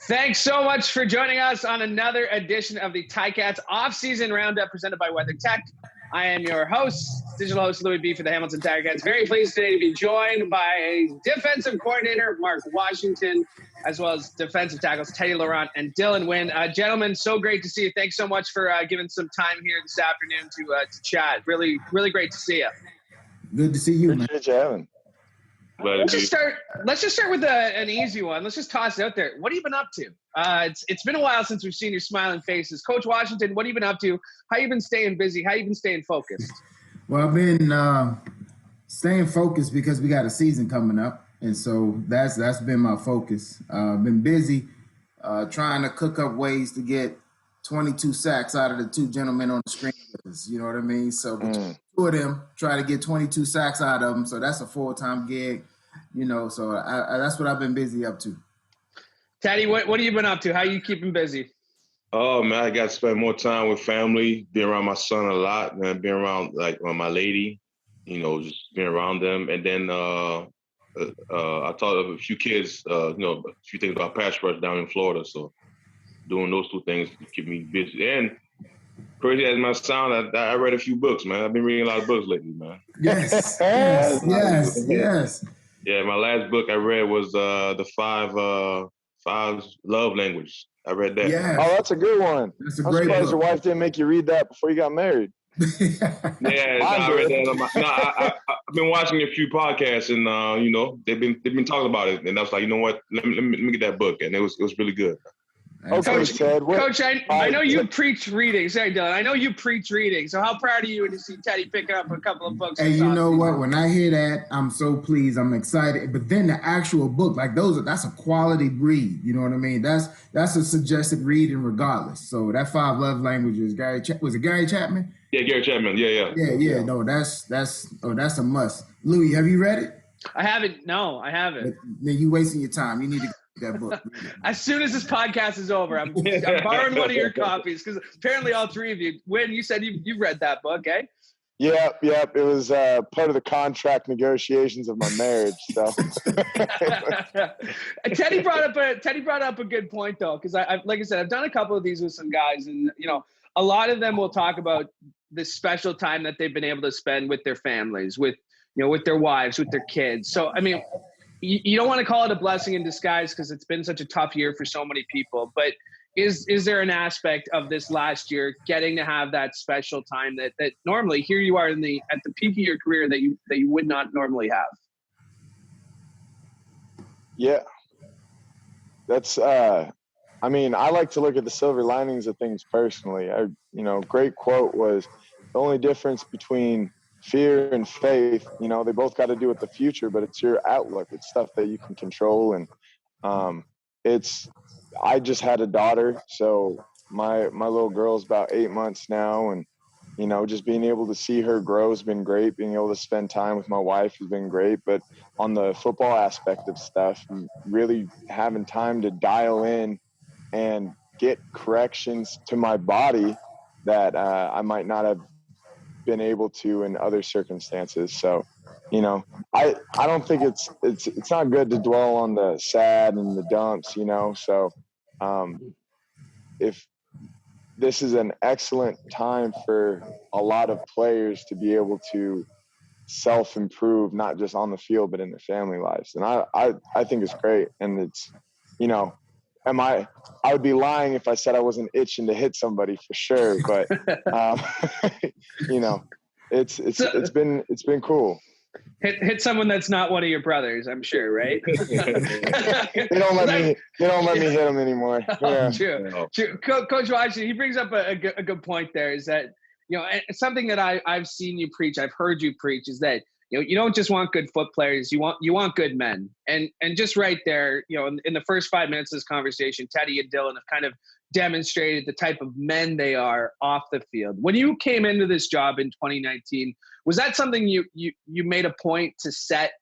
Thanks so much for joining us on another edition of the Ticats Offseason Roundup presented by WeatherTech. I am your host, digital host Louie B for the Hamilton Ticats. Very pleased today to be joined by defensive coordinator Mark Washington, as well as defensive tackles Teddy Laurent and Dylan Wynn. Gentlemen, so great to see you. Thanks so much for giving some time here this afternoon to chat. Really, really great to see you. Good to see you, man. Appreciate you having. Let's just start with an easy one. Let's just toss it out there. What have you been up to? It's been a while since we've seen your smiling faces. Coach Washington, what have you been up to? How you been staying busy? How you been staying focused? Well, I've been staying focused because we got a season coming up, and so that's been my focus. Been busy trying to cook up ways to get 22 sacks out of the two gentlemen on the screen with us. You know what I mean? So two of them try to get 22 sacks out of them. So that's a full-time gig, you know. So that's what I've been busy up to. Teddy, what have you been up to? How are you keeping busy? Oh, man, I got to spend more time with family, being around my son a lot, man, being around, my lady, you know, just being around them. And then I taught a few kids, a few things about pass rush down in Florida. So doing those two things to keep me busy. And crazy as it might sound, I read a few books, man. I've been reading a lot of books lately, man. Yes. Yeah, my last book I read was the five love languages. I read that. Yes. Oh, that's a good one. That's a I'm great surprised book. your wife didn't make you read that before you got married. Yeah, I read that. I've been watching a few podcasts, and they've been talking about it, and I was like, you know what, let me get that book, and it was really good. Okay, Ted. Coach, I know you preach reading. Sorry, Dylan. I know you preach reading. So how proud are you to see Teddy pick up a couple of books? Hey, you know what? When I hear that, I'm so pleased. I'm excited. But then the actual book, that's a quality read. You know what I mean? That's a suggested reading regardless. So that 5 love languages, was it Gary Chapman? Yeah, Gary Chapman. Yeah. No, that's a must. Louis, have you read it? I haven't. No, I haven't. Then you wasting your time. You need to get that book. As soon as this podcast is over, I'm borrowing one of your copies because apparently all three of you, Wynn, you said you've read that book, eh? Yep. It was part of the contract negotiations of my marriage. So Teddy brought up a good point though, because like I said, I've done a couple of these with some guys, and a lot of them will talk about the special time that they've been able to spend with their families, with their wives, with their kids. So I mean, you don't want to call it a blessing in disguise because it's been such a tough year for so many people, but is there an aspect of this last year getting to have that special time that normally here you are at the peak of your career that you would not normally have? Yeah, that's I like to look at the silver linings of things personally. Great quote was, the only difference between fear and faith, they both got to do with the future, but it's your outlook. It's stuff that you can control. And I just had a daughter, so my little girl's about 8 months now, and just being able to see her grow has been great. Being able to spend time with my wife has been great. But on the football aspect of stuff, really having time to dial in and get corrections to my body that I might not have been able to in other circumstances. So, I don't think it's not good to dwell on the sad and the dumps, So, if this is an excellent time for a lot of players to be able to self-improve, not just on the field, but in their family lives. And I think it's great. And it's, I would be lying if I said I wasn't itching to hit somebody for sure. But, it's been cool. Hit someone that's not one of your brothers, I'm sure, right? They don't let me hit them anymore. Yeah. True. Coach Washington, he brings up a good point there, is that, something that I've seen you preach, I've heard you preach, is that, you don't just want good foot players, you want good men. And just right there, in the first 5 minutes of this conversation, Teddy and Dylan have kind of demonstrated the type of men they are off the field. When you came into this job in 2019, was that something you made a point to set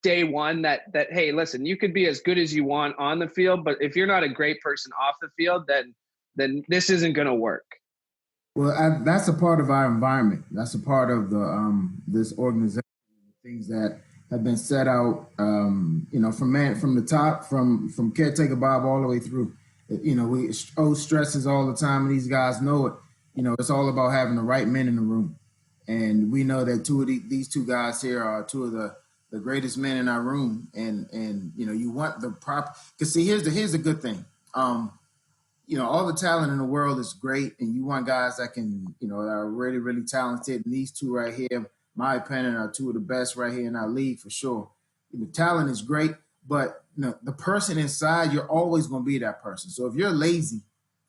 day one, that hey, listen, you could be as good as you want on the field, but if you're not a great person off the field, then this isn't going to work? Well, that's a part of our environment. That's a part of the this organization, things that have been set out, from the top, from caretaker Bob all the way through. We stresses all the time, and these guys know it. It's all about having the right men in the room, and we know that these two guys here are two of the greatest men in our room, and you want the proper. Because see, here's the good thing. All the talent in the world is great, and you want guys that can, that are really, really talented. And these two right here, my opinion, are two of the best right here in our league for sure. The talent is great, but the person inside, you're always going to be that person. So if you're a lazy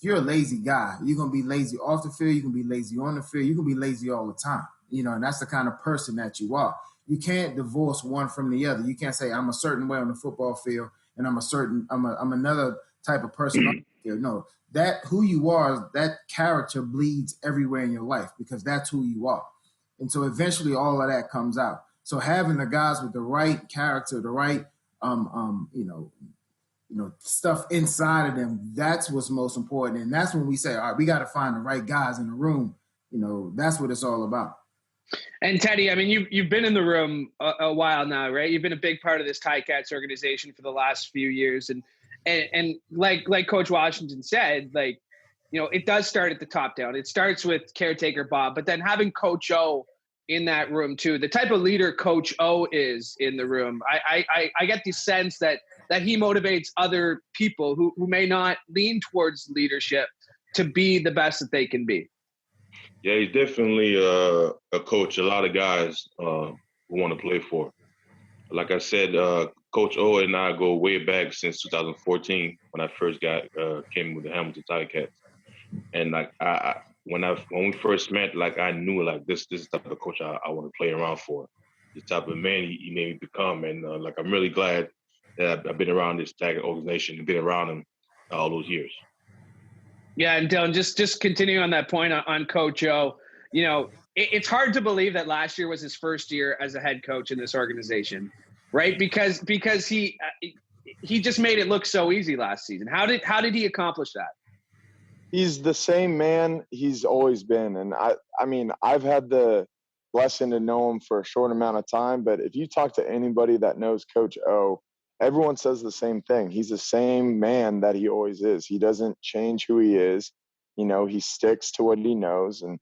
guy, you're going to be lazy off the field, you're going to be lazy on the field, you're going to be lazy all the time. And that's the kind of person that you are. You can't divorce one from the other. You can't say, I'm a certain way on the football field, and I'm another type of person. No, that who you are, that character bleeds everywhere in your life because that's who you are. And so eventually all of that comes out. So having the guys with the right character, the right, stuff inside of them, that's what's most important. And that's when we say, all right, we got to find the right guys in the room. That's what it's all about. And Teddy, I mean, you've been in the room a while now, right? You've been a big part of this Ticats organization for the last few years. And like Coach Washington said, it does start at the top down. It starts with caretaker Bob, but then having Coach O in that room too, the type of leader Coach O is in the room, I get the sense that he motivates other people who may not lean towards leadership to be the best that they can be. Yeah, he's definitely a coach a lot of guys want to play for. Like I said, Coach O and I go way back since 2014 when I first came with the Hamilton Ticats. And when we first met, I knew this is the type of coach I want to play around for. This type of man he made me become. And I'm really glad that I've been around this Ticat organization and been around him all those years. Yeah, and Dylan, just continuing on that point on Coach O, it's hard to believe that last year was his first year as a head coach in this organization, right? Because he just made it look so easy last season. How did he accomplish that? He's the same man he's always been. And I mean, I've had the blessing to know him for a short amount of time, but if you talk to anybody that knows Coach O, everyone says the same thing. He's the same man that he always is. He doesn't change who he is. He sticks to what he knows. And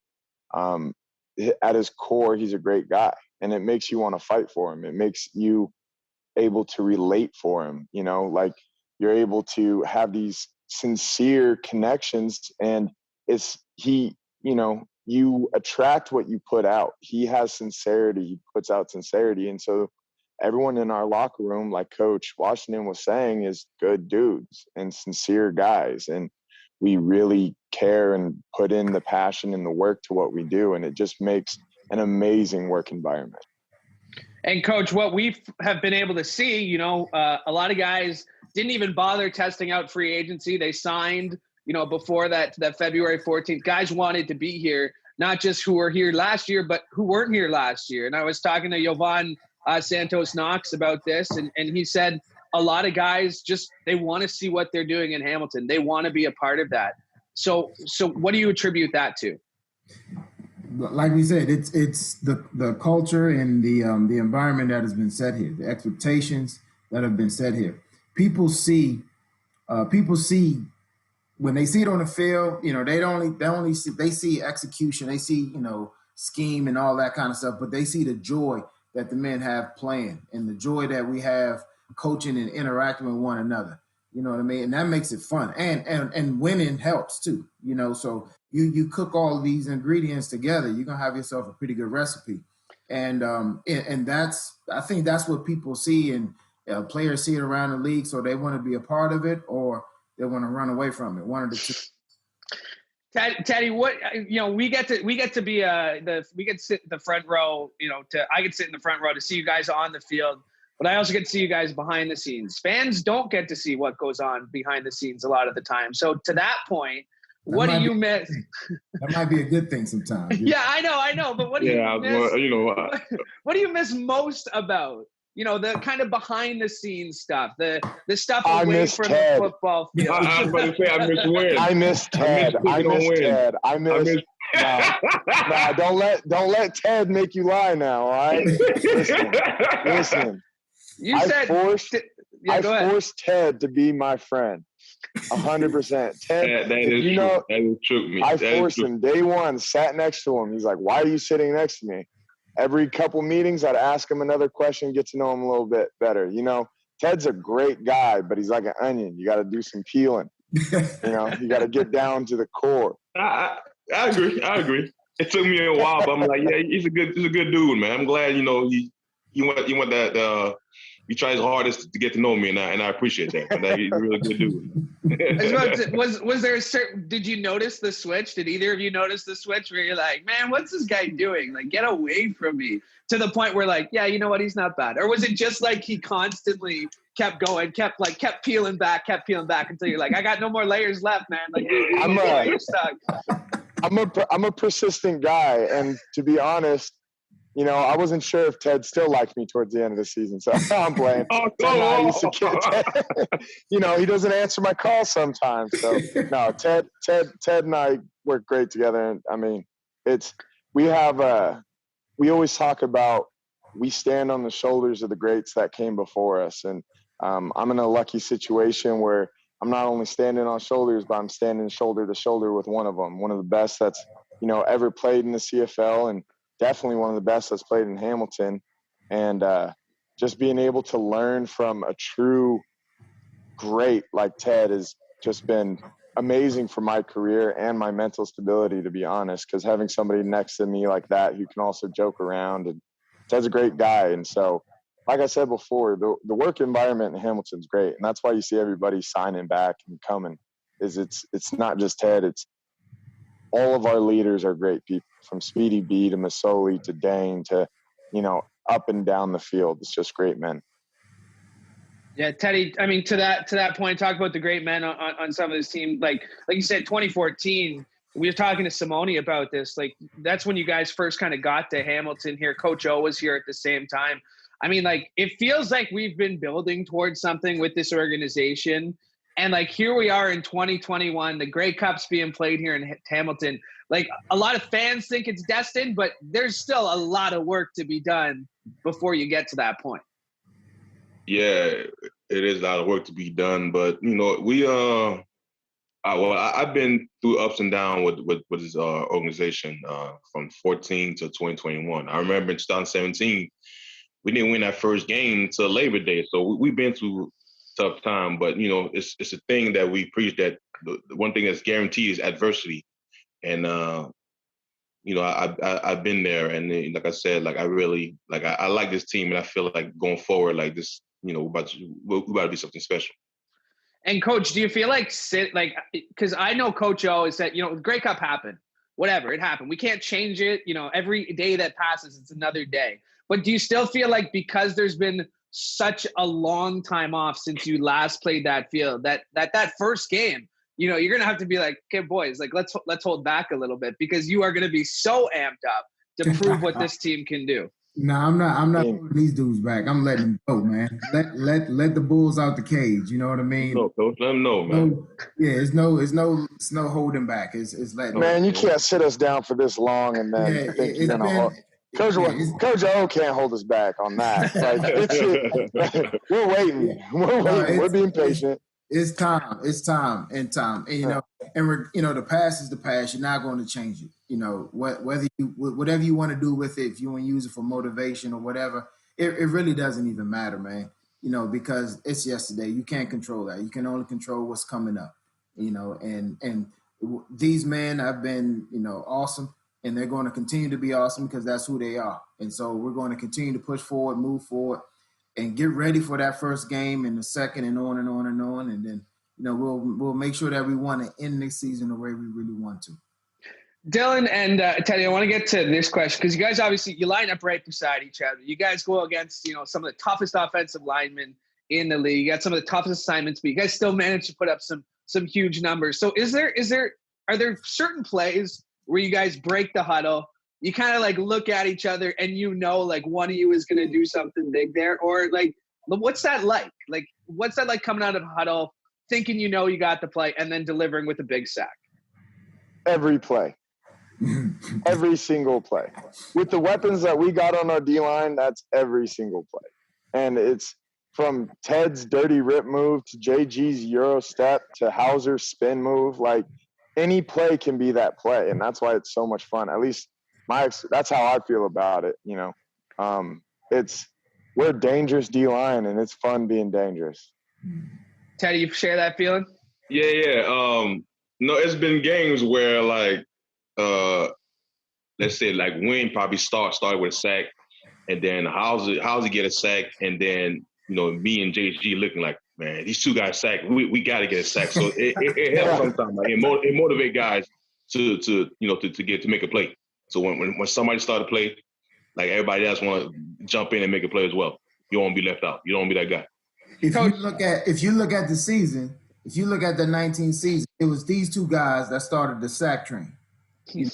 at his core, he's a great guy. And it makes you want to fight for him. It makes you able to relate for him. You're able to have these sincere connections. And you attract what you put out. He has sincerity. He puts out sincerity. And so everyone in our locker room, like Coach Washington was saying, is good dudes and sincere guys. And we really care and put in the passion and the work to what we do. And it just makes an amazing work environment. And Coach, what we have been able to see, a lot of guys didn't even bother testing out free agency. They signed, before that February 14th. Guys wanted to be here, not just who were here last year, but who weren't here last year. And I was talking to Jovan Santos Knox about this, and he said a lot of guys they want to see what they're doing in Hamilton. They want to be a part of that. So what do you attribute that to? Like we said, it's the culture and the environment that has been set here, the expectations that have been set here. People see when they see it on the field, they see execution, they see scheme and all that kind of stuff, but they see the joy that the men have playing and the joy that we have coaching and interacting with one another. You know what I mean? And that makes it fun. And winning helps too. So you cook all of these ingredients together, you're gonna have yourself a pretty good recipe. And I think that's what people see, and players see it around the league, so they want to be a part of it or they want to run away from it. One of the two. Teddy, what we get to be we get to sit in the front row. I get to sit in the front row to see you guys on the field, but I also get to see you guys behind the scenes. Fans don't get to see what goes on behind the scenes a lot of the time. So to that point, what do you miss? That might be a good thing sometimes. Yeah, I know. But what do you miss? What do you miss most about? The kind of behind the scenes stuff, the stuff away from the football field. I'm going to say I miss Wynn. I miss Ted. I miss Nah, don't let Ted make you lie now, all right? Listen. You said I forced Ted to be my friend. 100%. Ted, that is true. That is true. I forced him. Day one, sat next to him. He's like, "Why are you sitting next to me?" Every couple meetings, I'd ask him another question, get to know him a little bit better. Ted's a great guy, but he's like an onion. You got to do some peeling. You got to get down to the core. I agree. It took me a while, but I'm like, yeah, he's a good dude, man. I'm glad, you want that. He tries his hardest to get to know me, and I appreciate that. But he's a really good dude. Was there a certain? Did you notice the switch? Did either of you notice the switch where you're like, man, what's this guy doing? Like, get away from me. To the point where, like, yeah, you know what? He's not bad. Or was it just like he constantly kept going, kept peeling back until you're like, I got no more layers left, man. Like, you're stuck. I'm a persistent guy, and to be honest, I wasn't sure if Ted still liked me towards the end of the season, so I'm playing. He doesn't answer my calls sometimes. So no, Ted and I work great together, and I mean, we always talk about we stand on the shoulders of the greats that came before us, and I'm in a lucky situation where I'm not only standing on shoulders, but I'm standing shoulder to shoulder with one of them, one of the best that's ever played in the CFL, and definitely one of the best that's played in Hamilton. And just being able to learn from a true great like Ted has just been amazing for my career and my mental stability, to be honest, because having somebody next to me like that who can also joke around, and Ted's a great guy. And so, like I said before, the work environment in Hamilton's great, and that's why you see everybody signing back and coming. It's not just Ted, it's all of our leaders are great people, from Speedy B to Masoli to Dane to, up and down the field. It's just great men. Yeah, Teddy, I mean, to that point, talk about the great men on some of this team. Like you said, 2014, we were talking to Simone about this. Like, that's when you guys first kind of got to Hamilton here. Coach O was here at the same time. I mean, like, it feels like we've been building towards something with this organization. And, like, here we are in 2021, the Grey Cup's being played here in Hamilton. Like, a lot of fans think it's destined, but there's still a lot of work to be done before you get to that point. Yeah, it is a lot of work to be done, but I've been through ups and downs with this organization from 14 to 2021. I remember in 2017, we didn't win that first game until Labor Day, so we've been through tough time. But it's a thing that we preach, that the one thing that's guaranteed is adversity, and I've been there, and like I said, like I really I like this team, and I feel like going forward, like this. We're about to be something special. And Coach, do you feel like because I know Coach O is that, the Grey Cup happened, whatever, it happened. We can't change it. Every day that passes, it's another day. But do you still feel like, because there's been such a long time off since you last played that field, that first game, you're going to have to be like, okay, boys, like let's hold back a little bit, because you are going to be so amped up to prove what this team can do. No, I'm not putting these dudes back. I'm letting them go, man. Let the bulls out the cage. You know what I mean? No, Coach, let them know, man. It's no holding back. It's letting. Man, you can't sit us down for this long and then think you're gonna. Coach O can't hold us back on that. Like, we're waiting. We're being patient. It's time. And the past is the past. You're not going to change it. Whatever you want to do with it, if you want to use it for motivation or whatever, it really doesn't even matter, man. Because it's yesterday. You can't control that. You can only control what's coming up. And these men have been, awesome, and they're going to continue to be awesome because that's who they are. And so we're going to continue to push forward, move forward, and get ready for that first game and the second, and on and on and on. And then, we'll make sure that we want to end this season the way we really want to. Dylan and Teddy, I want to get to this question, because you guys obviously, you line up right beside each other. You guys go against, some of the toughest offensive linemen in the league. You got some of the toughest assignments, but you guys still manage to put up some huge numbers. So are there certain plays where you guys break the huddle, you kind of like look at each other and like one of you is going to do something big there? Or like, what's that like? Like, what's that like coming out of a huddle, thinking you got the play, and then delivering with a big sack? Every play. Every single play. With the weapons that we got on our D-line, that's every single play. And it's from Ted's dirty rip move to JG's Euro step to Hauser's spin move. Like, any play can be that play, and that's why it's so much fun. At least that's how I feel about it, you know. We're a dangerous D-line, and it's fun being dangerous. Teddy, you share that feeling? Yeah. No, it's been games where, like, let's say, like, Wynn probably started with a sack, and then Hauser get a sack, and then, you know, me and JG looking like, man, these two guys sack. We got to get a sack. So it helps sometimes. Like, it motivate guys to make a play. So when somebody start to play, like, everybody else want to jump in and make a play as well. You don't want to be left out. You don't want to be that guy. If you look at the season, if you look at the 19 season, it was these two guys that started the sack train in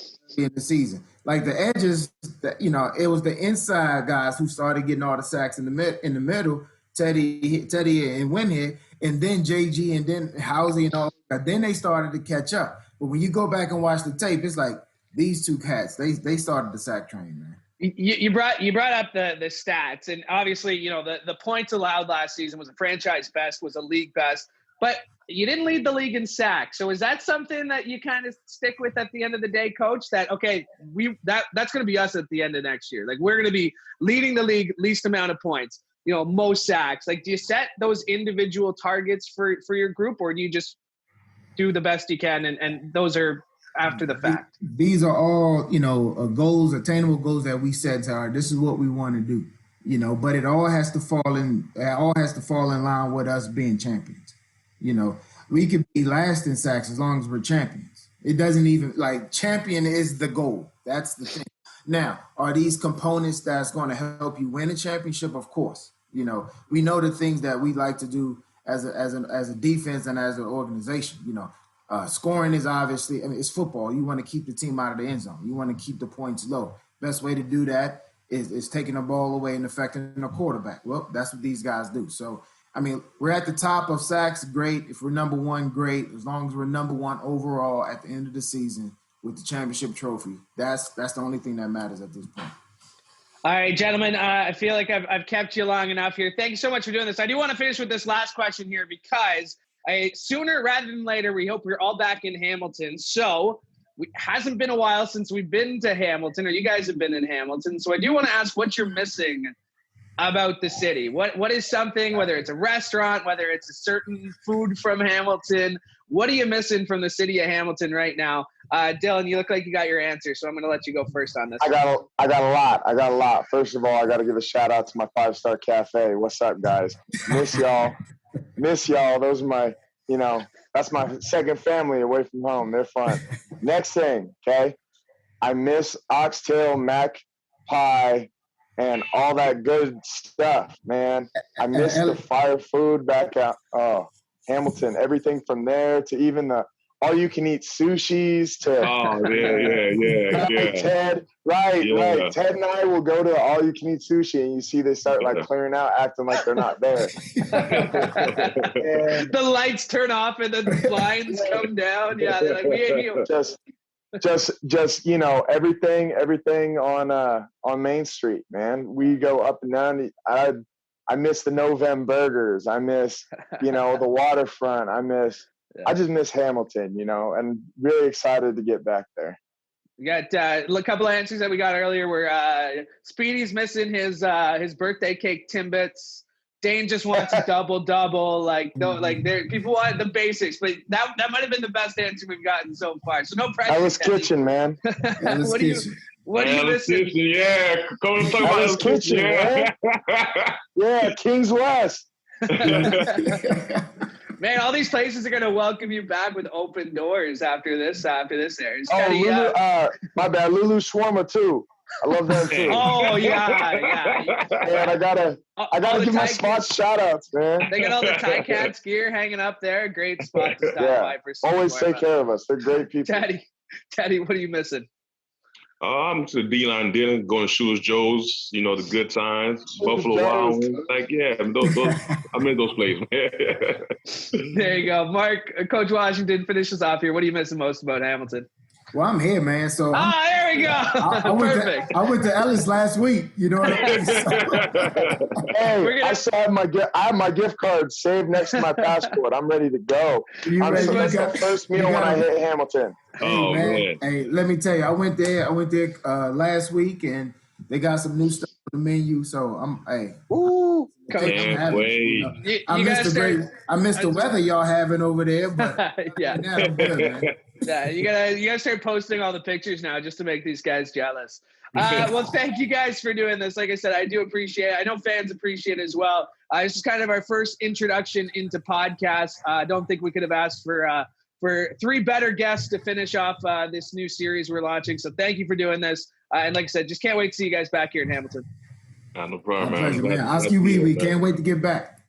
the season. Like the edges, it was the inside guys who started getting all the sacks in the middle. Teddy and Wynn hit, and then JG and then Housey and all that. Then they started to catch up. But when you go back and watch the tape, it's like these two cats, they started the sack train, man. You brought up the stats, and obviously, you know, the points allowed last season was a franchise best, was a league best, but you didn't lead the league in sacks. So is that something that you kind of stick with at the end of the day, Coach? That okay, that's going to be us at the end of next year. Like, we're going to be leading the league least amount of points, you know, most sacks. Like, do you set those individual targets for your group, or do you just do the best you can and those are after the fact? These are all, you know, goals, attainable goals that we set to this is what we want to do, you know, but it all has to fall in line with us being champions. You know, we could be last in sacks as long as we're champions. It doesn't even, like, champion is the goal. That's the thing. Now, are these components that's going to help you win a championship? Of course. You know, we know the things that we like to do as a defense and as an organization. You know, scoring is obviously, I mean, it's football. You want to keep the team out of the end zone. You want to keep the points low. Best way to do that is taking the ball away and affecting the quarterback. Well, that's what these guys do. So, I mean, we're at the top of sacks, great. If we're number one, great. As long as we're number one overall at the end of the season with the championship trophy, that's the only thing that matters at this point. All right, gentlemen, I feel like I've kept you long enough here. Thank you so much for doing this. I do want to finish with this last question here because sooner rather than later, we hope we're all back in Hamilton. So it hasn't been a while since we've been to Hamilton, or you guys have been in Hamilton. So I do want to ask what you're missing about the city. What is something, whether it's a restaurant, whether it's a certain food from Hamilton, what are you missing from the city of Hamilton right now? Dylan, you look like you got your answer, so I'm going to let you go first on this. I got a lot. First of all, I got to give a shout out to my 5-star cafe. What's up, guys? Miss y'all. Those are my, you know, that's my second family away from home. They're fun. Next thing, okay? I miss oxtail, mac pie, and all that good stuff, man. I miss the fire food back out. Oh, Hamilton, everything from there to even the all-you-can-eat sushis to. Oh, yeah. Ted, right. Ted and I will go to all-you-can-eat sushi, and you see they start like clearing out, acting like they're not there. The lights turn off and the blinds come down. Yeah, they're like, we ain't here. Just you know, everything on Main Street, man. We go up and down. I miss the Novem burgers. I miss, you know, the waterfront. I just miss Hamilton, you know, and really excited to get back there. We got a couple of answers that we got earlier where Speedy's missing his birthday cake Timbits. Dane just wants a double. Like, no, like people want the basics, but that might have been the best answer we've gotten so far. So no pressure. I was kitchen, man. What are you missing? Yeah, come talk about his kitchen, man. Yeah, Kings West. Man, all these places are going to welcome you back with open doors after this there. My bad, Lulu Shawarma too. I love them too. Oh yeah. And I gotta give my spots shout outs, man. They got all the Thai Cats gear hanging up there. Great spot to stop by for some. Always take care of us. They're great people. Teddy, what are you missing? I'm to D-line dinner, going to Shoes Joe's, you know, the good times, Buffalo Wild Wings. Like, yeah, those I'm in those places, man. There you go. Mark, Coach Washington, finish us off here. What are you missing most about Hamilton? Well, I'm here, man. So there we go. Perfect. I went to Ellis last week. You know what I mean? Hey, I still have my gift card saved next to my passport. I'm ready to go. That's the first meal when I hit Hamilton. Hey, man. Hey, let me tell you, I went there last week, and they got some new stuff on the menu. So Ooh. I missed the weather y'all having over there, but yeah, I'm good, man. Yeah, you gotta start posting all the pictures now just to make these guys jealous. Well, thank you guys for doing this. Like I said, I do appreciate it. I know fans appreciate it as well. This is kind of our first introduction into podcasts. I don't think we could have asked for 3 better guests to finish off this new series we're launching. So thank you for doing this. And like I said, just can't wait to see you guys back here in Hamilton. No problem, My pleasure, man. Ask you, we can't wait to get back.